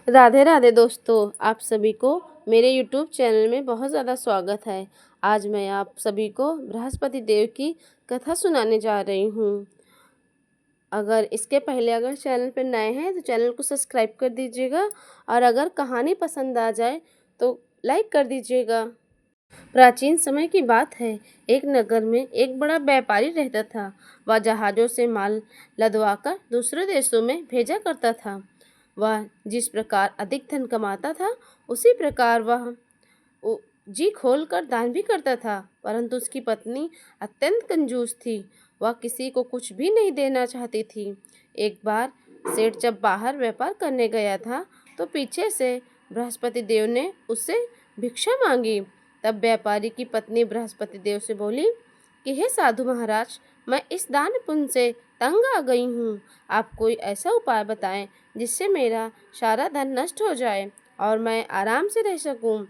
राधे राधे दोस्तों, आप सभी को मेरे YouTube चैनल में बहुत ज़्यादा स्वागत है। आज मैं आप सभी को बृहस्पति देव की कथा सुनाने जा रही हूँ। अगर इसके पहले अगर चैनल पर नए हैं तो चैनल को सब्सक्राइब कर दीजिएगा और अगर कहानी पसंद आ जाए तो लाइक कर दीजिएगा। प्राचीन समय की बात है। एक नगर में एक बड़ा व्यापारी रहता था। वह जहाज़ों से माल लदवाकर दूसरे देशों में भेजा करता था। वह जिस प्रकार अधिक धन कमाता था उसी प्रकार वह जी खोल कर दान भी करता था, परंतु उसकी पत्नी अत्यंत कंजूस थी। वह किसी को कुछ भी नहीं देना चाहती थी। एक बार सेठ जब बाहर व्यापार करने गया था तो पीछे से बृहस्पति देव ने उससे भिक्षा मांगी। तब व्यापारी की पत्नी बृहस्पति देव से बोली कि हे साधु महाराज, मैं इस दान पुण्य से तंग आ गई हूँ। आप कोई ऐसा उपाय बताएं जिससे मेरा सारा धन नष्ट हो जाए और मैं आराम से रह सकूं।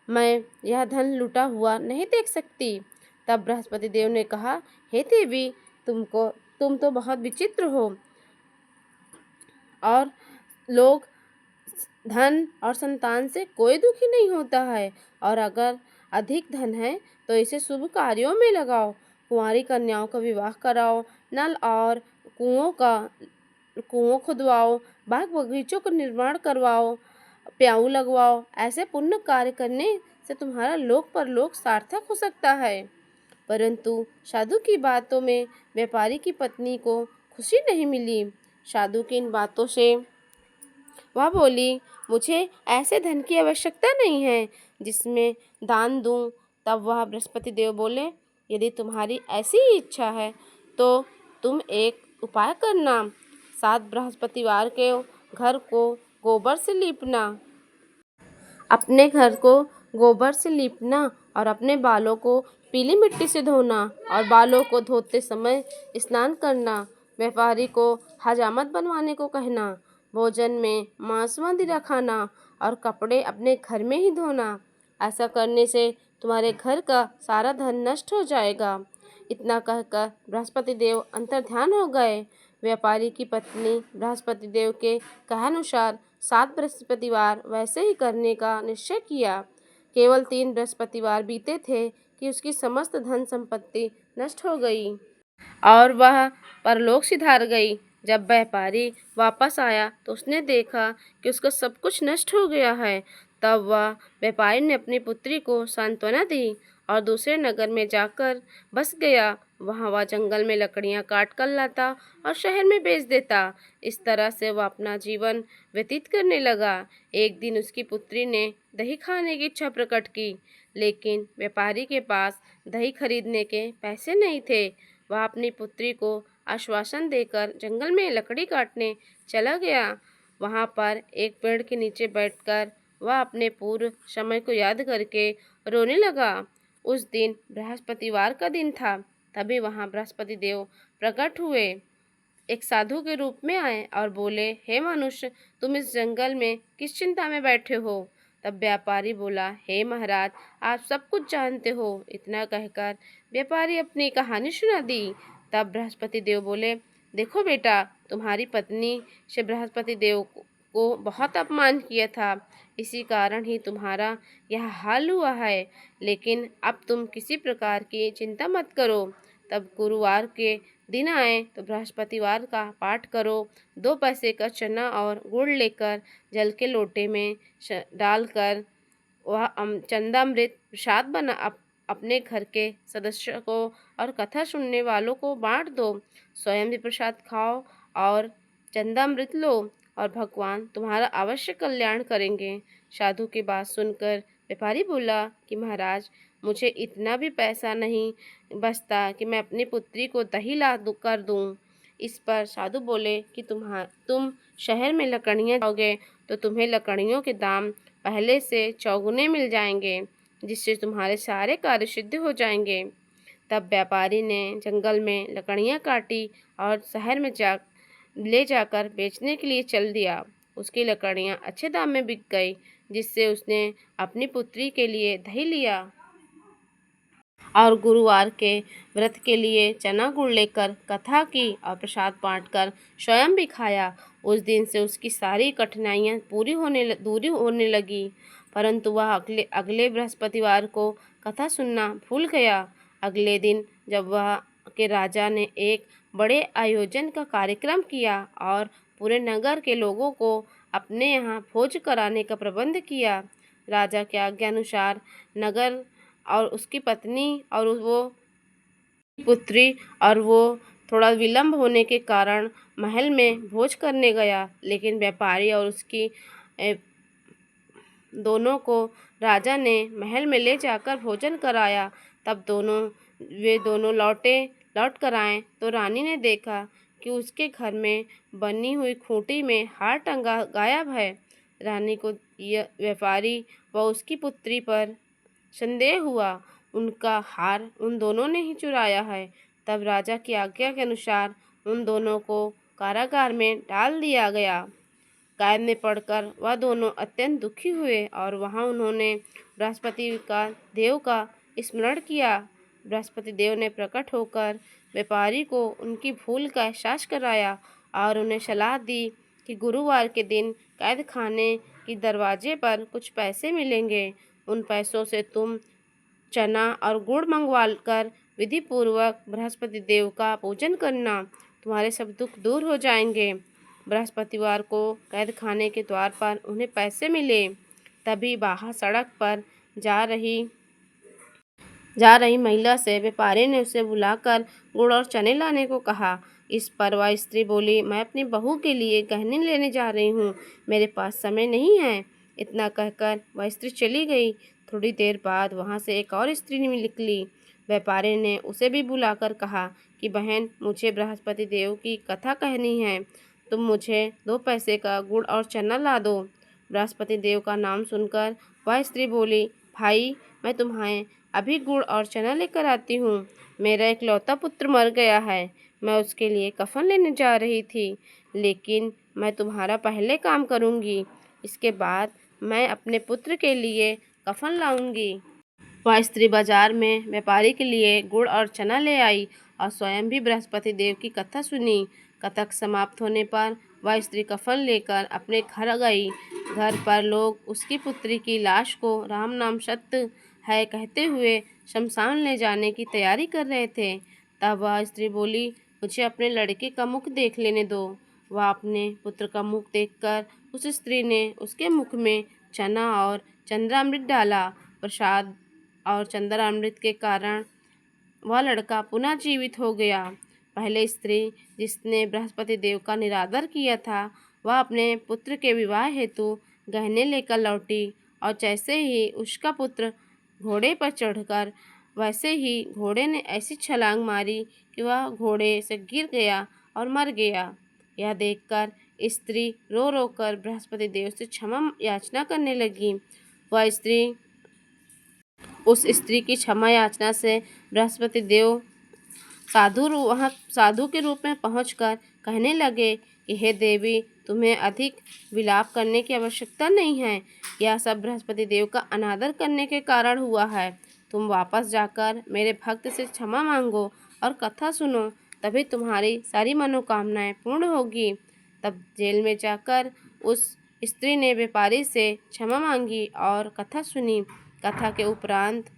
मैं यह धन लूटा हुआ नहीं देख सकती। तब बृहस्पति देव ने कहा, हे देवी, तुम तो बहुत विचित्र हो और लोग धन और संतान से कोई दुखी नहीं होता है, और अगर अधिक धन है तो इसे शुभ कार्यों में लगाओ। कुंवारी कन्याओं का विवाह कराओ, नल और कुओं खुदवाओ, बाग बगीचों का निर्माण करवाओ, प्याऊ लगवाओ। ऐसे पुण्य कार्य करने से तुम्हारा लोक परलोक सार्थक हो सकता है। परंतु साधु की बातों में व्यापारी की पत्नी को खुशी नहीं मिली। साधु की इन बातों से वह बोली, मुझे ऐसे धन की आवश्यकता नहीं है जिसमें दान दूं। तब वह बृहस्पति देव बोले, यदि तुम्हारी ऐसी ही इच्छा है तो तुम एक उपाय करना। 7 बृहस्पतिवार के घर को गोबर से लीपना अपने घर को गोबर से लीपना और अपने बालों को पीली मिट्टी से धोना और बालों को धोते समय स्नान करना। व्यापारी को हजामत बनवाने को कहना। भोजन में मांस मदिरा खाना और कपड़े अपने घर में ही धोना। ऐसा करने से तुम्हारे घर का सारा धन नष्ट हो जाएगा। इतना कहकर बृहस्पति देव अंतर्ध्यान हो गए। व्यापारी की पत्नी बृहस्पति देव के कहानुसार 7 बृहस्पतिवार वैसे ही करने का निश्चय किया। केवल 3 बृहस्पतिवार बीते थे कि उसकी समस्त धन संपत्ति नष्ट हो गई और वह परलोक सिधार गई। जब व्यापारी वापस आया तो उसने देखा कि उसका सब कुछ नष्ट हो गया है। तब वह व्यापारी ने अपनी पुत्री को सांत्वना दी और दूसरे नगर में जाकर बस गया। वहाँ वह जंगल में लकड़ियाँ काट कर लाता और शहर में बेच देता। इस तरह से वह अपना जीवन व्यतीत करने लगा। एक दिन उसकी पुत्री ने दही खाने की इच्छा प्रकट की, लेकिन व्यापारी के पास दही खरीदने के पैसे नहीं थे। वह अपनी पुत्री को आश्वासन देकर जंगल में लकड़ी काटने चला गया। वहाँ पर एक पेड़ के नीचे बैठकर वह अपने पूर्व समय को याद करके रोने लगा। उस दिन बृहस्पतिवार का दिन था। तभी वहाँ बृहस्पति देव प्रकट हुए, एक साधु के रूप में आए और बोले, हे मनुष्य, तुम इस जंगल में किस चिंता में बैठे हो? तब व्यापारी बोला, हे महाराज, आप सब कुछ जानते हो। इतना कहकर व्यापारी अपनी कहानी सुना दी। तब बृहस्पति देव बोले, देखो बेटा, तुम्हारी पत्नी से बृहस्पति देव को बहुत अपमान किया था, इसी कारण ही तुम्हारा यह हाल हुआ है। लेकिन अब तुम किसी प्रकार की चिंता मत करो। तब गुरुवार के दिन आए तो बृहस्पतिवार का पाठ करो। 2 पैसे का चना और गुड़ लेकर जल के लोटे में डालकर वह चंदामृत प्रसाद बना अपने घर के सदस्यों को और कथा सुनने वालों को बांट दो। स्वयं भी प्रसाद खाओ और चंदामृत लो और भगवान तुम्हारा अवश्य कल्याण करेंगे। साधु की बात सुनकर व्यापारी बोला कि महाराज, मुझे इतना भी पैसा नहीं बचता कि मैं अपनी पुत्री को दही ला कर दूं। इस पर साधु बोले कि तुम शहर में लकड़ियाँ जाओगे तो तुम्हें लकड़ियों के दाम पहले से चौगुने मिल जाएंगे, जिससे तुम्हारे सारे कार्य सिद्ध हो जाएंगे। तब व्यापारी ने जंगल में लकड़ियाँ काटी और शहर में ले जाकर बेचने के लिए चल दिया। उसकी लकड़ियाँ अच्छे दाम में बिक गई, जिससे उसने अपनी पुत्री के लिए दही लिया और गुरुवार के व्रत के लिए चना गुड़ लेकर कथा की और प्रसाद बांटकर स्वयं भी खाया। उस दिन से उसकी सारी कठिनाइयाँ दूरी होने लगी। परंतु वह अगले अगले बृहस्पतिवार को कथा सुनना भूल गया। अगले दिन जब वह के राजा ने एक बड़े आयोजन का कार्यक्रम किया और पूरे नगर के लोगों को अपने यहाँ भोज कराने का प्रबंध किया। राजा के आज्ञा अनुसार नगर और उसकी पत्नी और वो पुत्री और वो थोड़ा विलंब होने के कारण महल में भोज करने गया, लेकिन व्यापारी और उसकी दोनों को राजा ने महल में ले जाकर भोजन कराया। तब वे दोनों लौट कर आए तो रानी ने देखा कि उसके घर में बनी हुई खूंटी में हार टंगा गायब है। रानी को यह व्यापारी व उसकी पुत्री पर संदेह हुआ, उनका हार उन दोनों ने ही चुराया है। तब राजा की आज्ञा के अनुसार उन दोनों को कारागार में डाल दिया गया। कैद में पड़कर वह दोनों अत्यंत दुखी हुए और वहां उन्होंने बृहस्पति का देव का स्मरण किया। बृहस्पति देव ने प्रकट होकर व्यापारी को उनकी भूल का एहसास कराया और उन्हें सलाह दी कि गुरुवार के दिन कैद खाने की दरवाजे पर कुछ पैसे मिलेंगे। उन पैसों से तुम चना और गुड़ मंगवा कर विधि पूर्वक बृहस्पति देव का पूजन करना, तुम्हारे सब दुख दूर हो जाएंगे। बृहस्पतिवार को कैद खाने के द्वार पर उन्हें पैसे मिले। तभी बाहर सड़क पर जा रही महिला से व्यापारी ने उसे बुलाकर गुड़ और चने लाने को कहा। इस पर वह स्त्री बोली, मैं अपनी बहू के लिए गहने लेने जा रही हूँ, मेरे पास समय नहीं है। इतना कहकर वह स्त्री चली गई। थोड़ी देर बाद वहाँ से एक और स्त्री निकली। व्यापारी ने उसे भी बुलाकर कहा कि बहन, मुझे बृहस्पति देव की कथा कहनी है, तुम मुझे 2 पैसे का गुड़ और चना ला दो। बृहस्पति देव का नाम सुनकर वह स्त्री बोली, भाई, मैं तुम्हें अभी गुड़ और चना लेकर आती हूँ। मेरा इकलौता पुत्र मर गया है, मैं उसके लिए कफन लेने जा रही थी, लेकिन मैं तुम्हारा पहले काम करूँगी, इसके बाद मैं अपने पुत्र के लिए कफन लाऊंगी। वह स्त्री बाजार में व्यापारी के लिए गुड़ और चना ले आई और स्वयं भी बृहस्पति देव की कथा सुनी। कथा समाप्त होने पर वह स्त्री कफन लेकर अपने घर गई। घर पर लोग उसकी पुत्री की लाश को राम नाम सत्य है कहते हुए शमशान ले जाने की तैयारी कर रहे थे। तब वह स्त्री बोली, मुझे अपने लड़के का मुख देख लेने दो। वह अपने पुत्र का मुख देखकर उस स्त्री ने उसके मुख में चना और चंद्रामृत डाला। प्रसाद और चंद्रामृत के कारण वह लड़का पुनः जीवित हो गया। पहले स्त्री जिसने बृहस्पति देव का निरादर किया था, वह अपने पुत्र के विवाह हेतु गहने लेकर लौटी और जैसे ही उसका पुत्र घोड़े पर चढ़कर, वैसे ही घोड़े ने ऐसी छलांग मारी कि वह घोड़े से गिर गया और मर गया। यह देखकर स्त्री रो रो कर बृहस्पति देव से क्षमा याचना करने लगी। उस स्त्री की क्षमा याचना से बृहस्पति देव साधु के रूप में पहुंचकर कहने लगे कि हे देवी, तुम्हें अधिक विलाप करने की आवश्यकता नहीं है। यह सब बृहस्पति देव का अनादर करने के कारण हुआ है। तुम वापस जाकर मेरे भक्त से क्षमा मांगो और कथा सुनो, तभी तुम्हारी सारी मनोकामनाएं पूर्ण होगी। तब जेल में जाकर उस स्त्री ने व्यापारी से क्षमा मांगी और कथा सुनी। कथा के उपरांत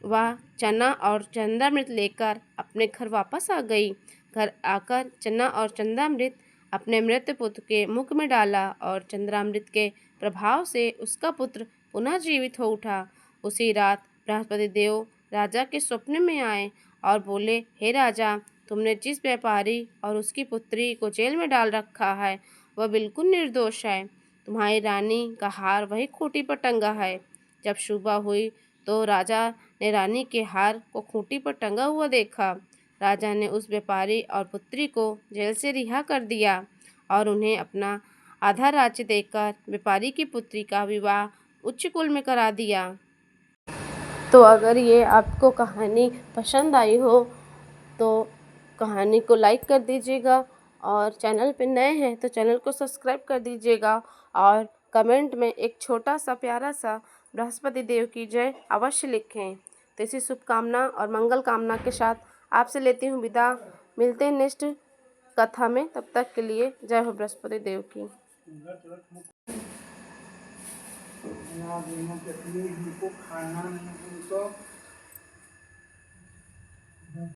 वह चना और चंद्रामृत लेकर अपने घर वापस आ गई। घर आकर चना और चंद्रामृत अपने मृत पुत्र के मुख में डाला और चंद्रामृत के प्रभाव से उसका पुत्र पुनः जीवित हो उठा। उसी रात बृहस्पति देव राजा के स्वप्न में आए और बोले, हे राजा, तुमने जिस व्यापारी और उसकी पुत्री को जेल में डाल रखा है, वह बिल्कुल निर्दोष है। तुम्हारी रानी का हार वही खूंटी पर टंगा है। जब सुबह हुई तो राजा ने रानी के हार को खूंटी पर टंगा हुआ देखा। राजा ने उस व्यापारी और पुत्री को जेल से रिहा कर दिया और उन्हें अपना आधा राज्य देकर व्यापारी की पुत्री का विवाह उच्च कुल में करा दिया। तो अगर ये आपको कहानी पसंद आई हो तो कहानी को लाइक कर दीजिएगा और चैनल पे नए हैं तो चैनल को सब्सक्राइब कर दीजिएगा और कमेंट में एक छोटा सा प्यारा सा बृहस्पति देव की जय अवश्य लिखें। तो इसी शुभकामना और मंगल कामना के साथ आपसे लेती हूँ विदा। मिलते हैं नेक्स्ट कथा में, तब तक के लिए जय हो बृहस्पति देव की। खाना नहीं, उनको